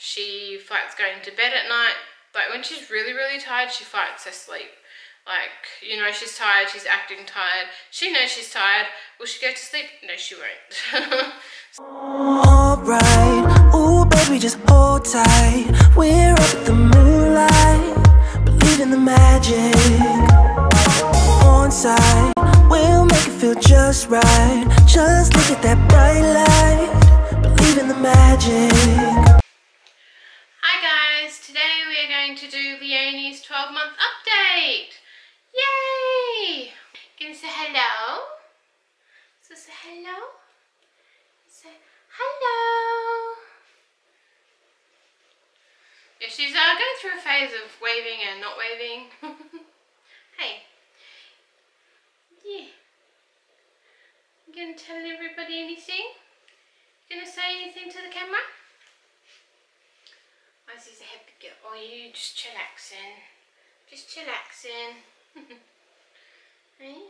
She fights going to bed at night. Like when she's really, really tired, she fights her sleep. Like, you know, she's tired, she's acting tired. She knows she's tired. Will she go to sleep? No, she won't. Alright, ooh baby, just hold tight. We're up at the moonlight, believe in the magic. On side, we'll make it feel just right. Just look at that bright light, believe in the magic. Hi guys, today we are going to do Leonie's 12-month update. Yay! Gonna say hello? So say hello? Say hello. Yeah, she's going through a phase of waving and not waving. Hey. Yeah. You gonna tell everybody anything? Gonna say anything to the camera? Oh, she's a happy girl. Oh, you just chillaxing. Just chillaxing. Hey?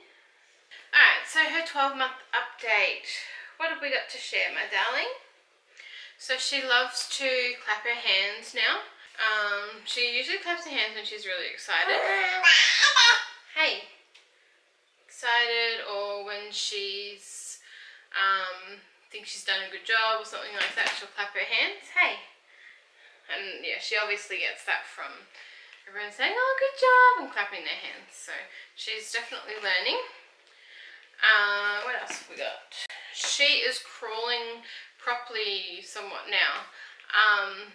Alright, so her 12-month update. What have we got to share, my darling? So she loves to clap her hands now. She usually claps her hands when she's really excited. Hey! Excited, or when she's thinks she's done a good job or something like that, she'll clap her hands. Hey! And yeah, she obviously gets that from everyone saying, oh, good job, and clapping their hands. So she's definitely learning. What else have we got? She is crawling properly somewhat now.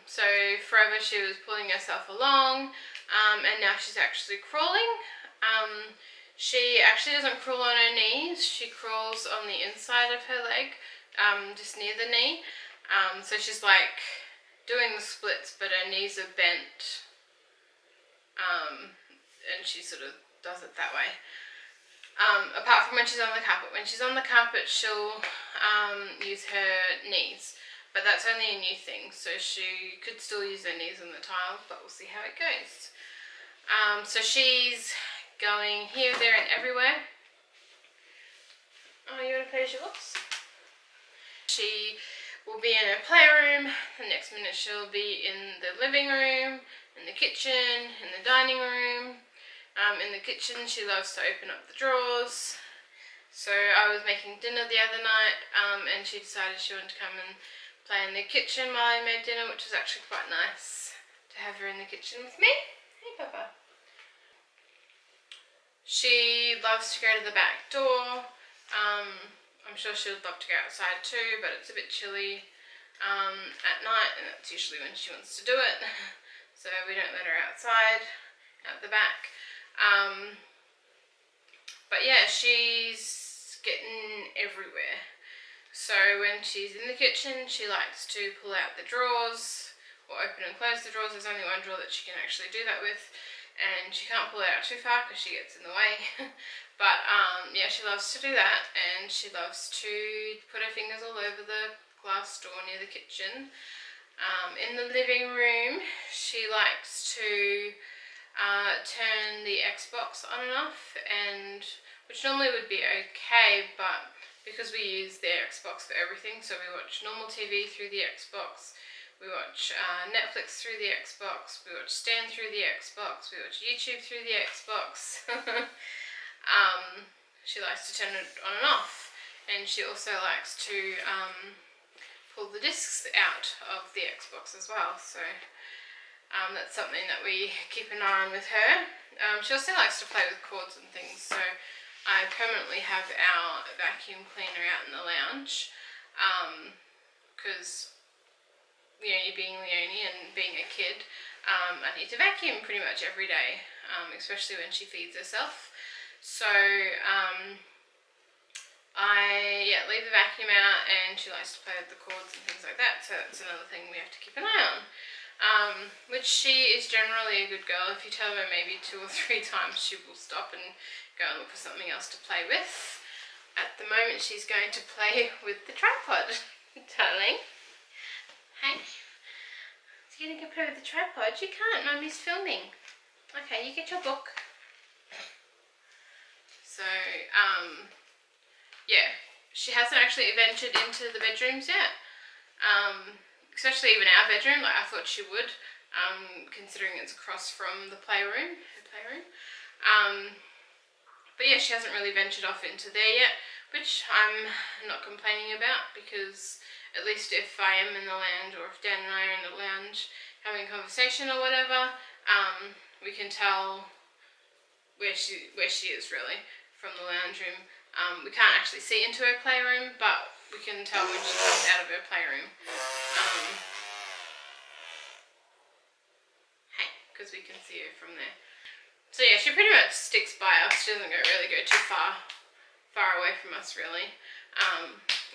So forever she was pulling herself along, and now she's actually crawling. She actually doesn't crawl on her knees, she crawls on the inside of her leg, just near the knee. So she's like doing the splits, but her knees are bent, and she sort of does it that way. Apart from when she's on the carpet. When she's on the carpet, she'll use her knees, but that's only a new thing, so she could still use her knees on the tile, but we'll see how it goes. So she's going here, there and everywhere. Oh, you want to play with your books? She will be in her playroom, the next minute she'll be in the living room, in the kitchen, in the dining room. In the kitchen she loves to open up the drawers. So I was making dinner the other night, and she decided she wanted to come and play in the kitchen while I made dinner, which was actually quite nice to have her in the kitchen with me. Hey Papa. She loves to go to the back door. I'm sure she would love to go outside too, but it's a bit chilly at night, and that's usually when she wants to do it. So we don't let her outside, out the back. But yeah, she's getting everywhere. So when she's in the kitchen, she likes to pull out the drawers, or open and close the drawers. There's only one drawer that she can actually do that with, and she can't pull it out too far because she gets in the way. But yeah, she loves to do that, and she loves to put her fingers all over the glass door near the kitchen. In the living room, she likes to turn the Xbox on and off, and which normally would be okay, but because we use the Xbox for everything, so we watch normal TV through the Xbox, we watch Netflix through the Xbox, we watch Stan through the Xbox, we watch YouTube through the Xbox. She likes to turn it on and off, and she also likes to pull the discs out of the Xbox as well, so that's something that we keep an eye on with her. She also likes to play with cords and things, so I permanently have our vacuum cleaner out in the lounge, because Leonie being Leonie and being a kid, I need to vacuum pretty much every day, especially when she feeds herself. So I leave the vacuum out, and she likes to play with the cords and things like that, so that's another thing we have to keep an eye on. Which she is generally a good girl. If you tell her maybe 2 or 3 times, she will stop and go and look for something else to play with. At the moment she's going to play with the tripod, darling. Hey, so you're going to go play with the tripod? You can't, Mummy's filming. Okay, you get your book. So, yeah, she hasn't actually ventured into the bedrooms yet. especially even our bedroom. Like I thought she would, considering it's across from the playroom, her playroom. But yeah, she hasn't really ventured off into there yet, which I'm not complaining about, because at least if I am in the lounge, or if Dan and I are in the lounge having a conversation or whatever, we can tell where she is really from the lounge room. We can't actually see into her playroom, but we can tell when she comes out of her playroom. Hey, because we can see her from there. So yeah, she pretty much sticks by us. She doesn't really go too far away from us really,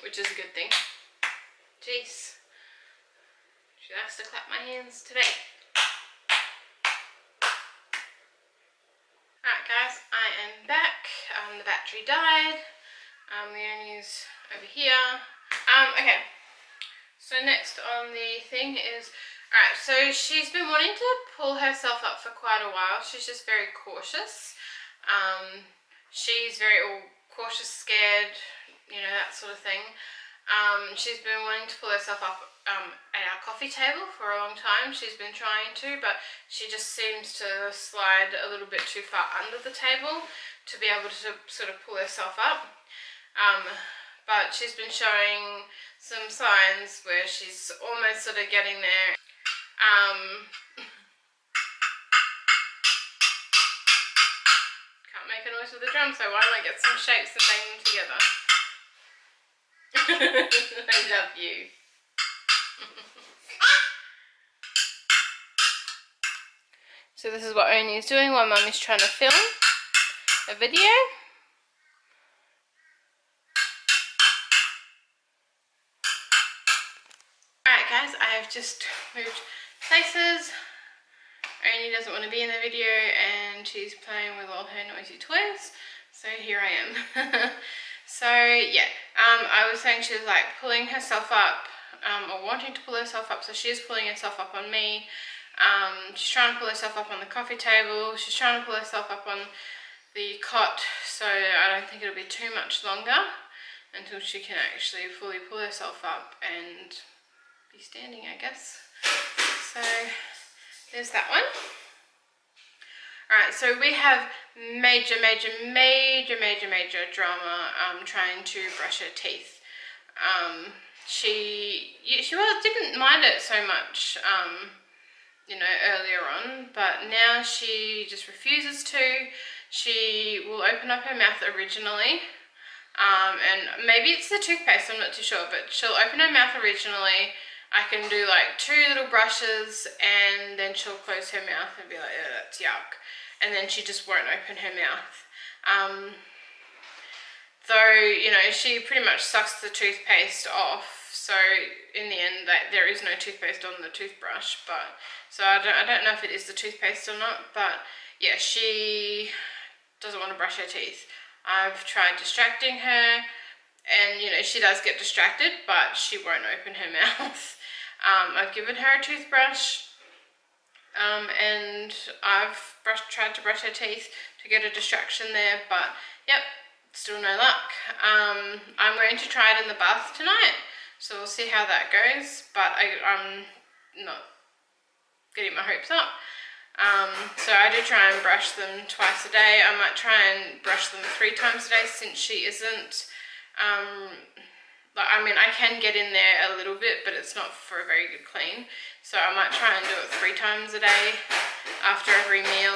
which is a good thing. Jeez, she likes to clap my hands today. Alright guys, I am back. The battery died. The Oni's over here. Okay, so next on the thing is, alright, so she's been wanting to pull herself up for quite a while. She's just very cautious. She's very cautious, scared, you know, that sort of thing. She's been wanting to pull herself up at our coffee table for a long time. She's been trying to, but she just seems to slide a little bit too far under the table to be able to sort of pull herself up. But she's been showing some signs where she's almost sort of getting there. Can't make a noise with the drum, so why don't I get some shapes and bang them together? I love you. So this is what Oni is doing while Mummy's trying to film a video. Alright guys, I have just moved places. Oni doesn't want to be in the video and she's playing with all her noisy toys. So here I am. So yeah, I was saying she was like pulling herself up, or wanting to pull herself up, so she is pulling herself up on me. She's trying to pull herself up on the coffee table, she's trying to pull herself up on the cot, so I don't think it'll be too much longer until she can actually fully pull herself up and be standing, I guess. So there's that one. Alright, so we have major drama trying to brush her teeth. She didn't mind it so much, you know, earlier on, but now she just refuses to. She will open up her mouth originally, and maybe it's the toothpaste, I'm not too sure, but she'll open her mouth originally. I can do like 2 little brushes and then she'll close her mouth and be like, oh, that's yuck. And then she just won't open her mouth. Though, you know, she pretty much sucks the toothpaste off. So in the end, there is no toothpaste on the toothbrush. But so I don't know if it is the toothpaste or not. But yeah, she doesn't want to brush her teeth. I've tried distracting her, and you know, she does get distracted, but she won't open her mouth. I've given her a toothbrush, and I've tried to brush her teeth to get a distraction there, but yep, still no luck. I'm going to try it in the bath tonight, so we'll see how that goes, but I'm not getting my hopes up. So I do try and brush them twice a day. I might try and brush them 3 times a day, since she isn't, like, I mean, I can get in there a little bit, but it's not for a very good clean. So I might try and do it 3 times a day after every meal,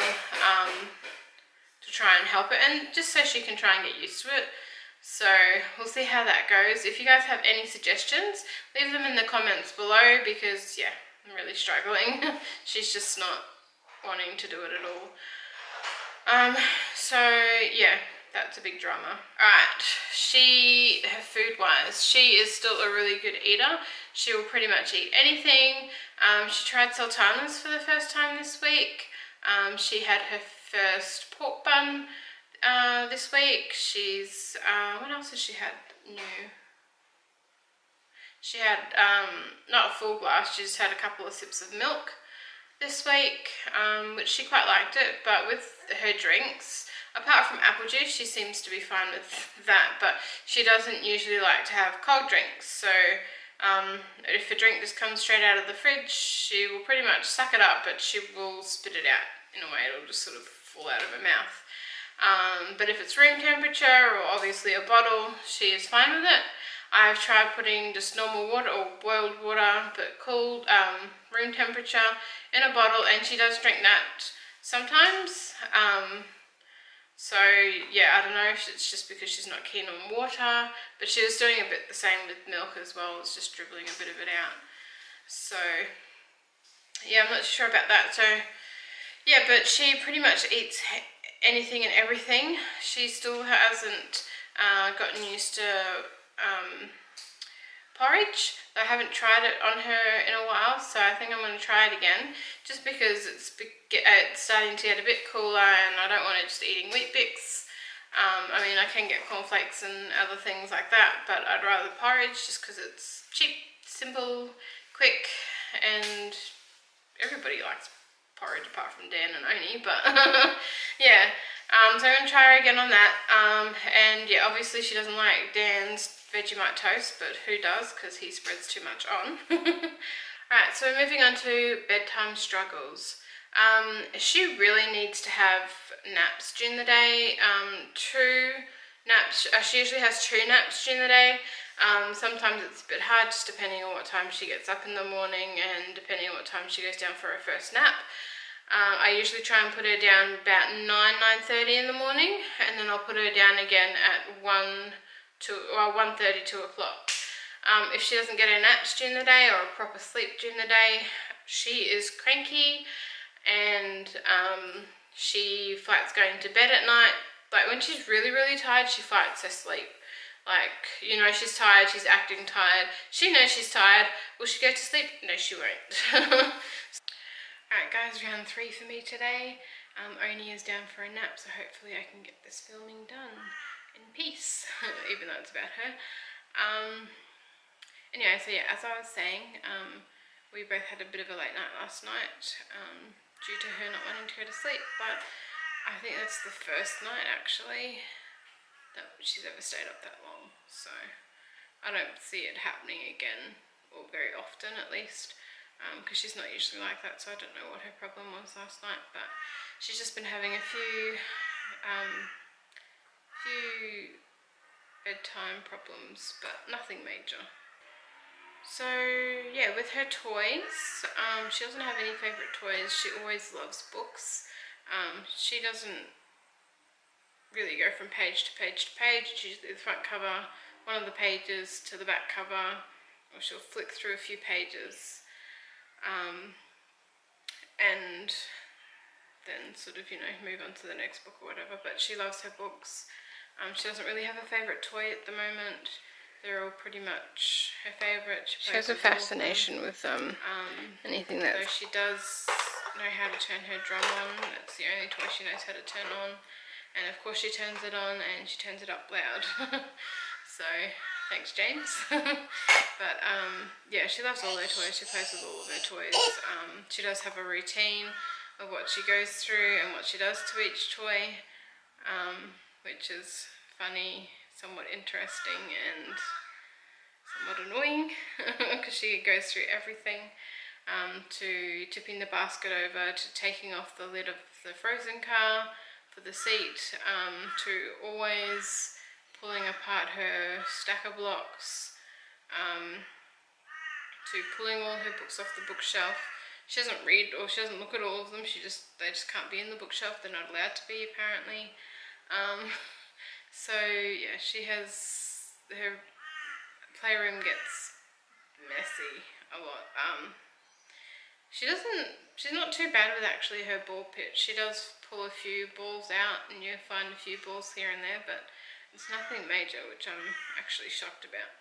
to try and help it, and just so she can try and get used to it. So we'll see how that goes. If you guys have any suggestions, leave them in the comments below, because yeah, I'm really struggling. She's just not wanting to do it at all. So yeah, that's a big drama. Alright, her food wise, she is still a really good eater. She will pretty much eat anything. She tried sultanas for the first time this week. She had her first pork bun this week. She's, what else has she had new? She had, not a full glass, she just had a couple of sips of milk this week, which she quite liked it. But with her drinks, apart from apple juice, she seems to be fine with that, but she doesn't usually like to have cold drinks. So If a drink just comes straight out of the fridge, she will pretty much suck it up, but she will spit it out in a way. It'll just sort of fall out of her mouth. But if it's room temperature or obviously a bottle, she is fine with it. I've tried putting just normal water or boiled water, but cool, room temperature in a bottle, and she does drink that sometimes. So yeah, I don't know if it's just because she's not keen on water, but she was doing a bit the same with milk as well. It's just dribbling a bit of it out. So yeah, I'm not sure about that. So yeah, but she pretty much eats anything and everything. She still hasn't gotten used to porridge. I haven't tried it on her in a while, so I think I'm going to try it again, just because it's starting to get a bit cooler and I don't want her just eating Wheat Bix. I mean, I can get cornflakes and other things like that, but I'd rather porridge just because it's cheap, simple, quick, and everybody likes porridge apart from Dan and Oni, but yeah. So I'm going to try her again on that, and yeah, obviously she doesn't like Dan's Vegemite toast, but who does, because he spreads too much on. Alright, so we're moving on to bedtime struggles. She really needs to have naps during the day, 2 naps. She usually has 2 naps during the day. Sometimes it's a bit hard, just depending on what time she gets up in the morning and depending on what time she goes down for her first nap. I usually try and put her down about 9:30 in the morning, and then I'll put her down again at 1:30, 2 o'clock. If she doesn't get her naps during the day or a proper sleep during the day, she is cranky, and she fights going to bed at night. Like when she's really, really tired, she fights her sleep. Like, you know, she's tired, she's acting tired. She knows she's tired. Will she go to sleep? No, she won't. Alright guys, round 3 for me today. Oni is down for a nap, so hopefully I can get this filming done in peace, even though it's about her. Anyway, so yeah, as I was saying, we both had a bit of a late night last night due to her not wanting to go to sleep, but I think that's the first night actually that she's ever stayed up that long, so I don't see it happening again, or very often at least, because she's not usually like that, so I don't know what her problem was last night, but she's just been having a few bedtime problems, but nothing major. So yeah, with her toys, she doesn't have any favourite toys. She always loves books. She doesn't really go from page to page to page. It's usually the front cover, one of the pages to the back cover, or she'll flick through a few pages, and then sort of, you know, move on to the next book or whatever. But she loves her books. She doesn't really have a favourite toy at the moment. They're all pretty much her favourite. She has a fascination with anything that... So she does know how to turn her drum on. That's the only toy she knows how to turn on. And of course she turns it on, and she turns it up loud. So, thanks James. But yeah, she loves all her toys. She plays with all of her toys. She does have a routine of what she goes through and what she does to each toy, which is funny, somewhat interesting, and somewhat annoying, because she goes through everything, to tipping the basket over, to taking off the lid of the frozen car for the seat, to always pulling apart her stack of blocks, to pulling all her books off the bookshelf. She doesn't read, or she doesn't look at all of them. They just can't be in the bookshelf. They're not allowed to be, apparently. So yeah, she has, her playroom gets messy a lot. She's not too bad with actually her ball pit. She does pull a few balls out, and you find a few balls here and there, but it's nothing major, which I'm actually shocked about.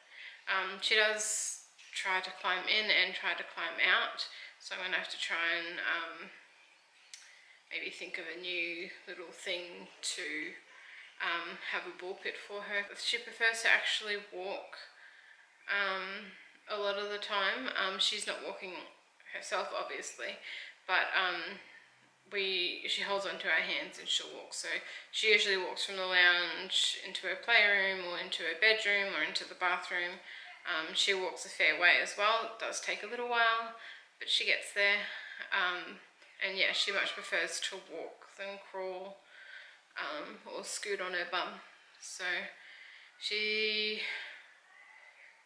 She does try to climb in and try to climb out, so I'm going to have to try and maybe think of a new little thing to have a ball pit for her. She prefers to actually walk a lot of the time. She's not walking herself, obviously, but she holds onto our hands and she'll walk. So she usually walks from the lounge into her playroom, or into her bedroom, or into the bathroom, She walks a fair way as well. It does take a little while, but she gets there. And yeah, she much prefers to walk than crawl or scoot on her bum. So she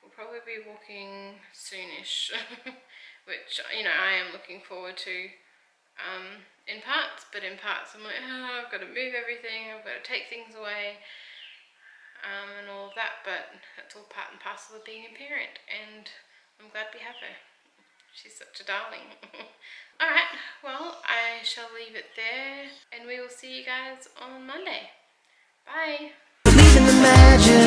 will probably be walking soonish, which, you know, I am looking forward to in parts, but in parts I'm like, oh, I've got to move everything, I've got to take things away, and all of that, but that's all part and parcel of being a parent, and I'm glad we have her. She's such a darling. Alright, well, I shall leave it there, and we will see you guys on Monday. Bye! Believe in the magic.